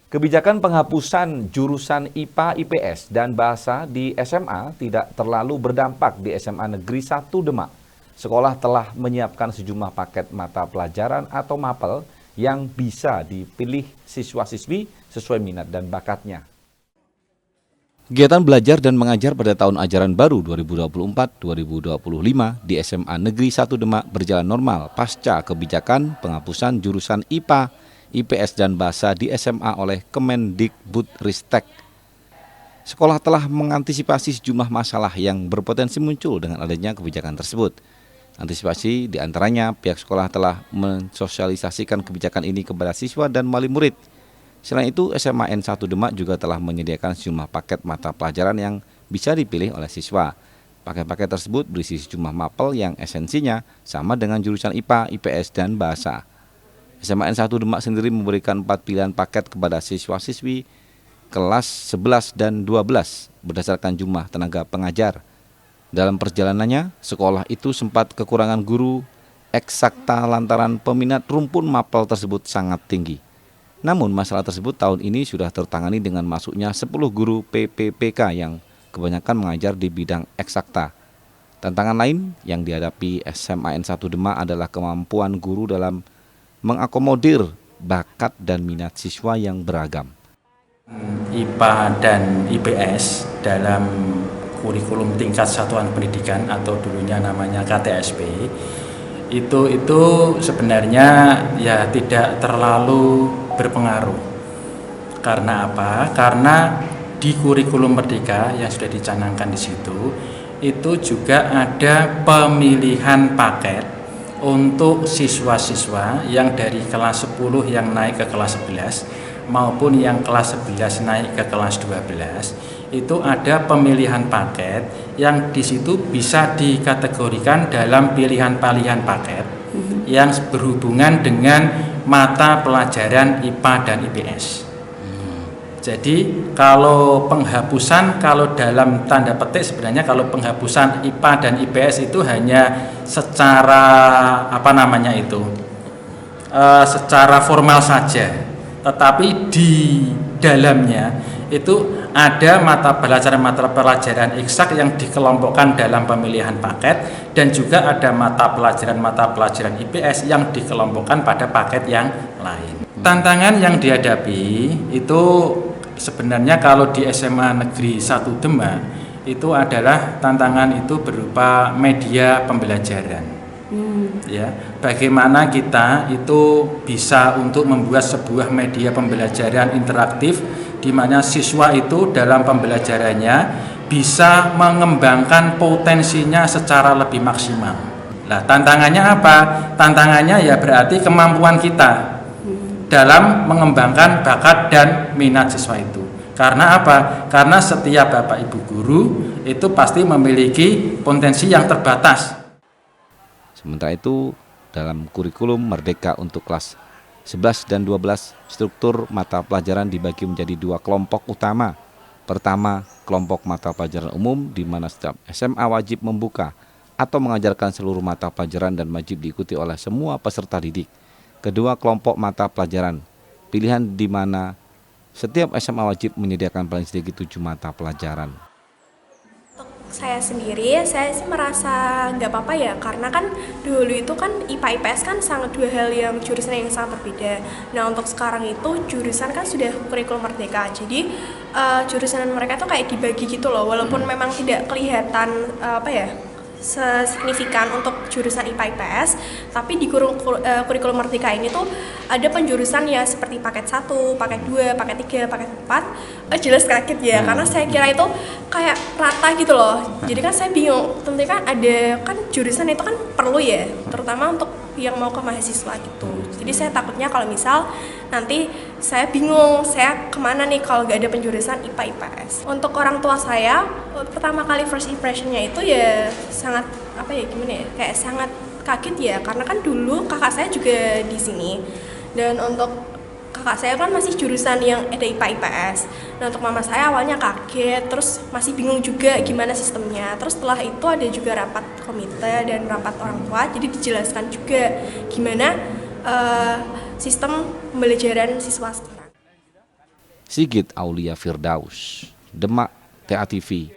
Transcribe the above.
Kebijakan penghapusan jurusan IPA, IPS, dan Bahasa di SMA tidak terlalu berdampak di SMA Negeri 1 Demak. Sekolah telah menyiapkan sejumlah paket mata pelajaran atau mapel yang bisa dipilih siswa-siswi sesuai minat dan bakatnya. Kegiatan belajar dan mengajar pada tahun ajaran baru 2024-2025 di SMA Negeri 1 Demak berjalan normal pasca kebijakan penghapusan jurusan IPA, IPS dan Bahasa di SMA oleh Kemendikbudristek. Sekolah telah mengantisipasi sejumlah masalah yang berpotensi muncul dengan adanya kebijakan tersebut. Antisipasi diantaranya pihak sekolah telah mensosialisasikan kebijakan ini kepada siswa dan wali murid. Selain itu, SMA N1 Demak juga telah menyediakan sejumlah paket mata pelajaran yang bisa dipilih oleh siswa. Paket-paket tersebut berisi sejumlah mapel yang esensinya sama dengan jurusan IPA, IPS, dan Bahasa. SMA N1 Demak sendiri memberikan 4 pilihan paket kepada siswa-siswi kelas 11 dan 12 berdasarkan jumlah tenaga pengajar. Dalam perjalanannya, sekolah itu sempat kekurangan guru eksakta lantaran peminat rumpun mapel tersebut sangat tinggi. Namun masalah tersebut tahun ini sudah tertangani dengan masuknya 10 guru PPPK yang kebanyakan mengajar di bidang eksakta. Tantangan lain yang dihadapi SMA N1 Demak adalah kemampuan guru dalam mengakomodir bakat dan minat siswa yang beragam. IPA dan IPS dalam kurikulum tingkat satuan pendidikan atau dulunya namanya KTSP itu sebenarnya ya tidak terlalu berpengaruh. Karena apa? Karena di kurikulum Merdeka yang sudah dicanangkan di situ itu juga ada pemilihan paket untuk siswa-siswa yang dari kelas 10 yang naik ke kelas 11 maupun yang kelas 11 naik ke kelas 12 itu ada pemilihan paket yang di situ bisa dikategorikan dalam pilihan-pilihan paket yang berhubungan dengan mata pelajaran IPA dan IPS. Jadi kalau penghapusan, kalau dalam tanda petik sebenarnya kalau penghapusan IPA dan IPS itu hanya secara secara formal saja. Tetapi di dalamnya itu ada mata pelajaran eksak yang dikelompokkan dalam pemilihan paket dan juga ada mata pelajaran IPS yang dikelompokkan pada paket yang lain. Tantangan yang dihadapi itu sebenarnya kalau di SMA Negeri 1 Demak itu adalah tantangan itu berupa media pembelajaran. Ya, bagaimana kita itu bisa untuk membuat sebuah media pembelajaran interaktif di mana siswa itu dalam pembelajarannya bisa mengembangkan potensinya secara lebih maksimal. Nah, tantangannya apa? Tantangannya ya berarti kemampuan kita dalam mengembangkan bakat dan minat siswa itu. Karena apa? Karena setiap Bapak Ibu guru itu pasti memiliki potensi yang terbatas. Sementara itu, dalam kurikulum Merdeka untuk kelas 11 dan 12, struktur mata pelajaran dibagi menjadi 2 kelompok utama. Pertama, kelompok mata pelajaran umum di mana setiap SMA wajib membuka atau mengajarkan seluruh mata pelajaran dan wajib diikuti oleh semua peserta didik. Kedua, kelompok mata pelajaran pilihan di mana setiap SMA wajib menyediakan paling sedikit 7 mata pelajaran. Untuk saya sendiri, saya sih merasa nggak apa-apa ya, karena kan dulu itu kan IPA IPS kan sangat dua hal yang jurusan yang sangat berbeda. Nah untuk sekarang itu jurusan kan sudah kurikulum Merdeka, jadi jurusan mereka tuh kayak dibagi gitu loh, walaupun memang tidak kelihatan sesignifikan untuk jurusan IPA IPS, tapi di kurikulum Merdeka ini tuh ada penjurusan ya seperti paket 1, paket 2, paket 3, paket 4. Jelas kaget ya, karena saya kira itu kayak rata gitu loh. Jadi kan saya bingung, tentunya kan ada kan jurusan itu kan perlu ya, terutama untuk yang mau ke mahasiswa gitu. Jadi saya takutnya kalau misal nanti saya bingung, saya kemana nih kalau nggak ada penjurusan IPA IPS. Untuk orang tua saya, pertama kali first impressionnya itu ya sangat kayak sangat kaget ya, karena kan dulu kakak saya juga di sini, dan untuk kakak saya kan masih jurusan yang ada IPA IPS. Nah untuk mama saya awalnya kaget, terus masih bingung juga gimana sistemnya. Terus setelah itu ada juga rapat komite dan rapat orang tua, jadi dijelaskan juga gimana sistem pembelajaran siswa sekarang. Sigit Aulia Firdaus, Demak, TA TV.